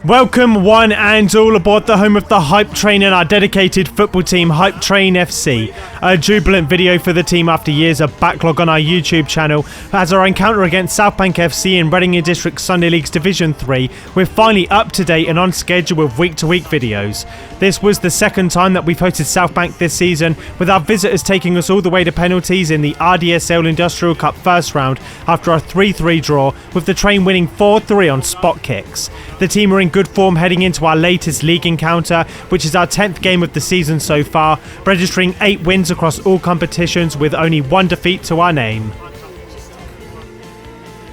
Welcome one and all aboard the home of the Hype Train and our dedicated football team, Hype Train FC. A jubilant video for the team after years of backlog on our YouTube channel. As our encounter against Southbank FC in Reading District Sunday League's Division 3, we're finally up to date and on schedule with week-to-week videos. This was the second time that we've hosted Southbank this season, with our visitors taking us all the way to penalties in the RDSL Industrial Cup first round after a 3-3 draw, with the Train winning 4-3 on spot kicks. The team are in good form heading into our latest league encounter, which is our 10th game of the season so far, registering 8 wins across all competitions with only 1 defeat to our name.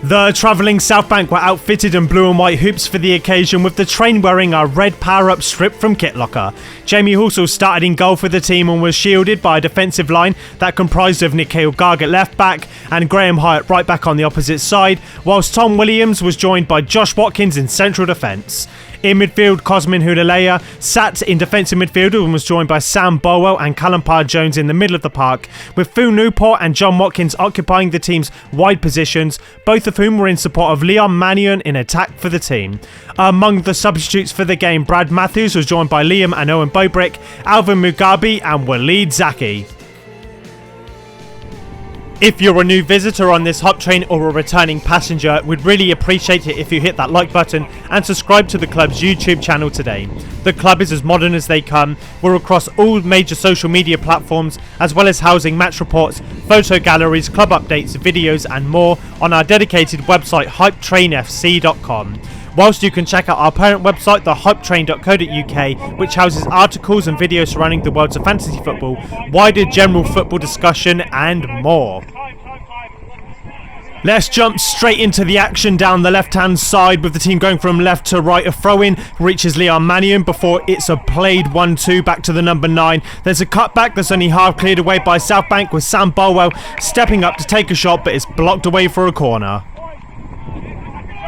The travelling Southbank were outfitted in blue and white hoops for the occasion, with the Train wearing our red power-up strip from Kit Locker. Jamie Halsall started in goal for the team and was shielded by a defensive line that comprised of Nikhil Garg at left back and Graham Hyatt right back on the opposite side, whilst Tom Williams was joined by Josh Watkins in central defence. In midfield, Cosmin Hudelea sat in defensive midfield and was joined by Sam Bolwell and Callum Parr-Jones in the middle of the park, with Phil Newport and John Watkins occupying the team's wide positions, both of whom were in support of Leon Mannion in attack for the team. Among the substitutes for the game, Brad Matthews was joined by Liam and Owen Bobrick, Alvin Mugabi and Waleed Zaki. If you're a new visitor on this Hype Train or a returning passenger, we'd really appreciate it if you hit that like button and subscribe to the club's YouTube channel today. The club is as modern as they come. We're across all major social media platforms, as well as housing match reports, photo galleries, club updates, videos and more on our dedicated website hypetrainfc.com. Whilst you can check out our parent website, thehypetrain.co.uk, which houses articles and videos surrounding the worlds of fantasy football, wider general football discussion and more. Let's jump straight into the action down the left-hand side, with the team going from left to right. A throw-in reaches Leon Mannion before it's a played 1-2 back to the number 9. There's a cutback that's only half cleared away by Southbank, with Sam Bolwell stepping up to take a shot, but it's blocked away for a corner.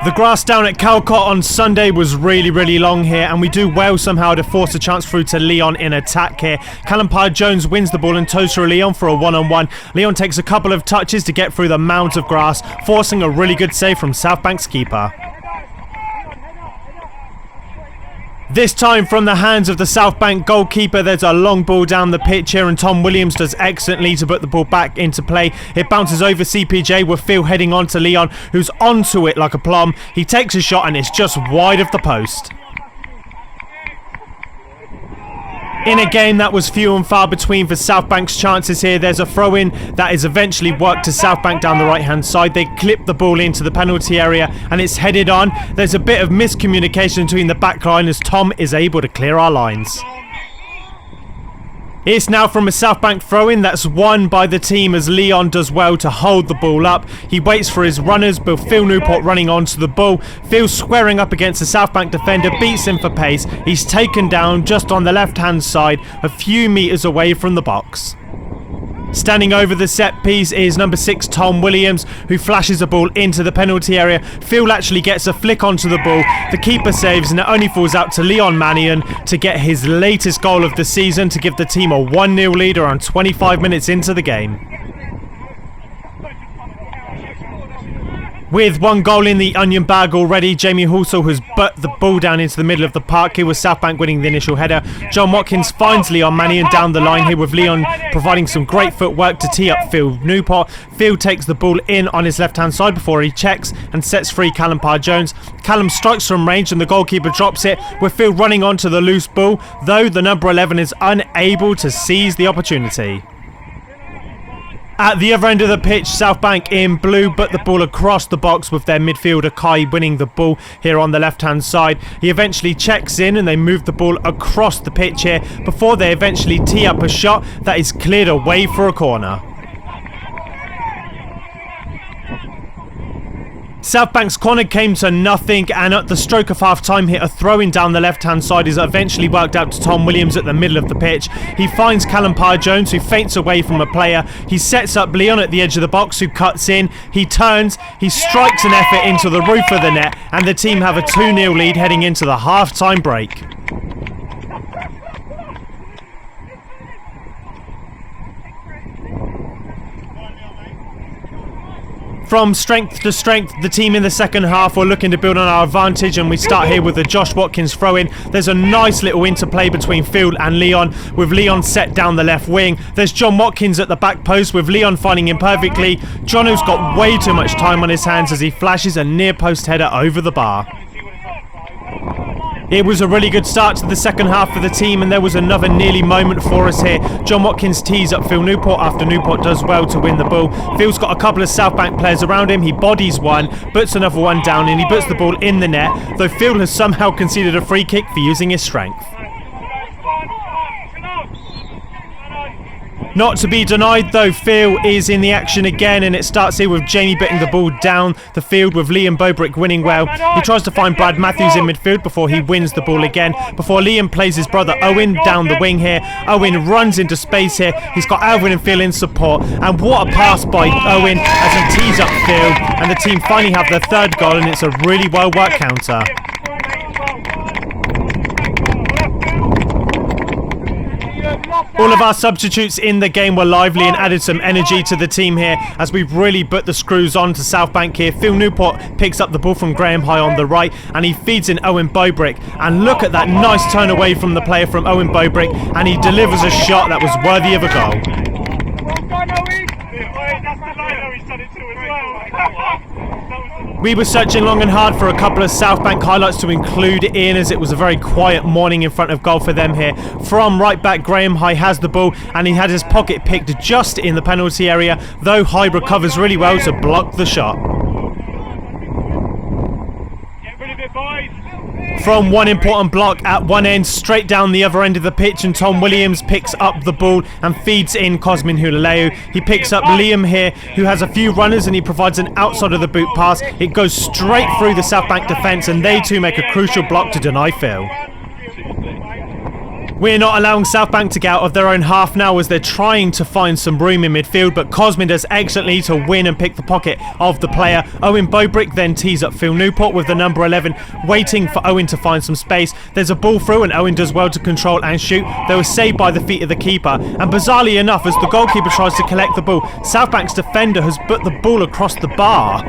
The grass down at Calcott on Sunday was really long here, and we do well somehow to force a chance through to Leon in attack here. Callum Parr-Jones wins the ball and toes through Leon for a one-on-one. Leon takes a couple of touches to get through the mounds of grass, forcing a really good save from Southbank's keeper. This time from the hands of the Southbank goalkeeper, there's a long ball down the pitch here and Tom Williams does excellently to put the ball back into play. It bounces over CPJ with Phil heading on to Leon, who's onto it like a plum. He takes a shot and it's just wide of the post. In a game that was few and far between for Southbank's chances here, there's a throw-in that is eventually worked to Southbank down the right-hand side. They clip the ball into the penalty area and it's headed on. There's a bit of miscommunication between the back line as Tom is able to clear our lines. It's now from a Southbank throw-in that's won by the team as Leon does well to hold the ball up. He waits for his runners, but Phil Newport running onto the ball. Phil squaring up against the Southbank defender, beats him for pace. He's taken down just on the left-hand side, a few metres away from the box. Standing over the set piece is number 6 Tom Williams, who flashes a ball into the penalty area. Phil actually gets a flick onto the ball. The keeper saves and it only falls out to Leon Mannion to get his latest goal of the season to give the team a 1-0 lead around 25 minutes into the game. With 1 goal in the onion bag already, Jamie Halsall has butt the ball down into the middle of the park here with Southbank winning the initial header. John Watkins finds Leon Mannion down the line here with Leon providing some great footwork to tee up Phil Newport. Phil takes the ball in on his left-hand side before he checks and sets free Callum Parr-Jones. Callum strikes from range and the goalkeeper drops it, with Phil running onto the loose ball, though the number 11 is unable to seize the opportunity. At the other end of the pitch, Southbank in blue but the ball across the box, with their midfielder Kai winning the ball here on the left hand side. He eventually checks in and they move the ball across the pitch here before they eventually tee up a shot that is cleared away for a corner. Southbank's corner came to nothing, and at the stroke of half time hit a throw-in down the left hand side is eventually worked out to Tom Williams at the middle of the pitch. He finds Callum Parr-Jones, who feints away from a player. He sets up Leon at the edge of the box, who cuts in. He turns, he strikes an effort into the roof of the net, and the team have a 2-0 lead heading into the half-time break. From strength to strength, the team in the second half were looking to build on our advantage, and we start here with a Josh Watkins throw-in. There's a nice little interplay between Field and Leon, with Leon set down the left wing. There's John Watkins at the back post, with Leon finding him perfectly. Jono's got way too much time on his hands as he flashes a near post header over the bar. It was a really good start to the second half for the team, and there was another nearly moment for us here. John Watkins tees up Phil Newport after Newport does well to win the ball. Phil's got a couple of South Bank players around him. He bodies one, puts another one down, and he puts the ball in the net, though Phil has somehow conceded a free kick for using his strength. Not to be denied though, Phil is in the action again, and it starts here with Jamie bitting the ball down the field with Liam Bobrick winning well. He tries to find Brad Matthews in midfield before he wins the ball again, before Liam plays his brother Owen down the wing here. Owen runs into space here. He's got Alvin and Phil in support, and what a pass by Owen as he tees up Phil, and the team finally have their third goal, and it's a really well worked counter. All of our substitutes in the game were lively and added some energy to the team here as we've really put the screws on to South Bank here. Phil Newport picks up the ball from Graham High on the right, and he feeds in Owen Bobrick, and look at that nice turn away from the player from Owen Bobrick, and he delivers a shot that was worthy of a goal. We were searching long and hard for a couple of South Bank highlights to include in, as it was a very quiet morning in front of goal for them here. From right back, Graham High has the ball, and he had his pocket picked just in the penalty area, though High recovers really well to block the shot. Get rid of it, boys. From one important block at one end, straight down the other end of the pitch, and Tom Williams picks up the ball and feeds in Cosmin Hulaleu. He picks up Liam here, who has a few runners, and he provides an outside of the boot pass. It goes straight through the South Bank defence, and they too make a crucial block to deny Phil. We're not allowing South Bank to get out of their own half now as they're trying to find some room in midfield, but Cosmin does excellently to win and pick the pocket of the player. Owen Bobrick then tees up Phil Newport with the number 11, waiting for Owen to find some space. There's a ball through, and Owen does well to control and shoot. They were saved by the feet of the keeper, and bizarrely enough, as the goalkeeper tries to collect the ball, South Bank's defender has put the ball across the bar.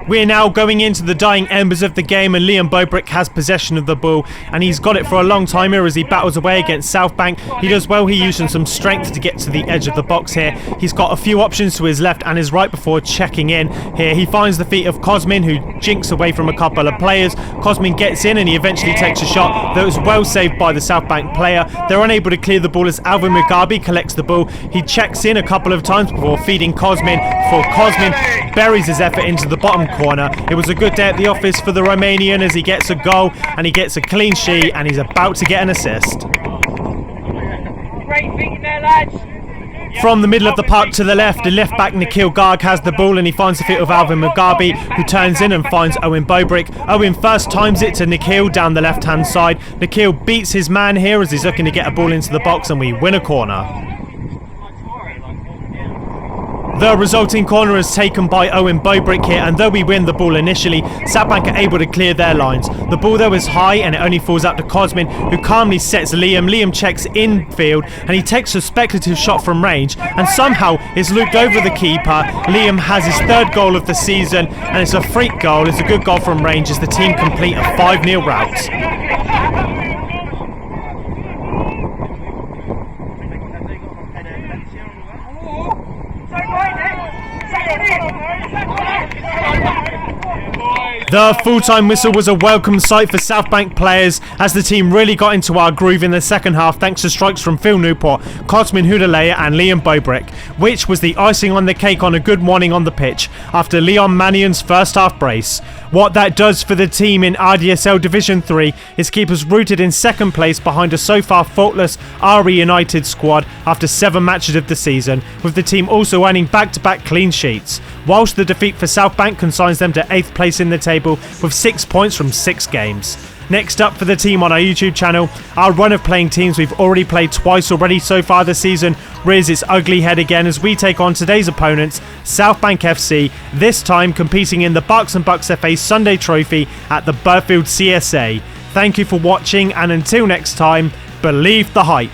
We're now going into the dying embers of the game, and Liam Bobrick has possession of the ball, and he's got it for a long time here as he battles away against South Bank. He does well. He using some strength to get to the edge of the box here. He's got a few options to his left and his right before checking in. Here he finds the feet of Cosmin, who jinks away from a couple of players. Cosmin gets in, and he eventually takes a shot that was well saved by the South Bank player. They're unable to clear the ball as Alvin Mugabe collects the ball. He checks in a couple of times before feeding Cosmin, before Cosmin buries his effort into the bottom corner. It was a good day at the office for the Romanian as he gets a goal and he gets a clean sheet, and he's about to get an assist. Great thinking there, lads. From the middle of the park to the left back Nikhil Garg has the ball, and he finds the feet of Alvin Mugabe, who turns in and finds Owen Bobrick. Owen first times it to Nikhil down the left hand side. Nikhil beats his man here as he's looking to get a ball into the box, and we win a corner. The resulting corner is taken by Owen Bobrick here, and though we win the ball initially, South Bank are able to clear their lines. The ball though is high, and it only falls out to Cosmin, who calmly sets Liam. Liam checks infield, and he takes a speculative shot from range, and somehow it's looped over the keeper. Liam has his third goal of the season, and it's a freak goal. It's a good goal from range as the team complete a 5-0 rout. The full-time whistle was a welcome sight for South Bank players as the team really got into our groove in the second half thanks to strikes from Phil Newport, Cosmin Hulaleu and Liam Bobrick, which was the icing on the cake on a good morning on the pitch after Leon Mannion's first half brace. What that does for the team in RDSL Division 3 is keep us rooted in second place behind a so far faultless RE United squad after 7 matches of the season, with the team also earning back-to-back clean sheets, whilst the defeat for South Bank consigns them to 8th place in the table with 6 points from 6 games. Next up for the team on our YouTube channel, our run of playing teams we've already played twice already so far this season rears its ugly head again as we take on today's opponents, South Bank FC, this time competing in the Berks and Bucks FA Sunday Trophy at the Burfield CSA. Thank you for watching, and until next time, believe the hype.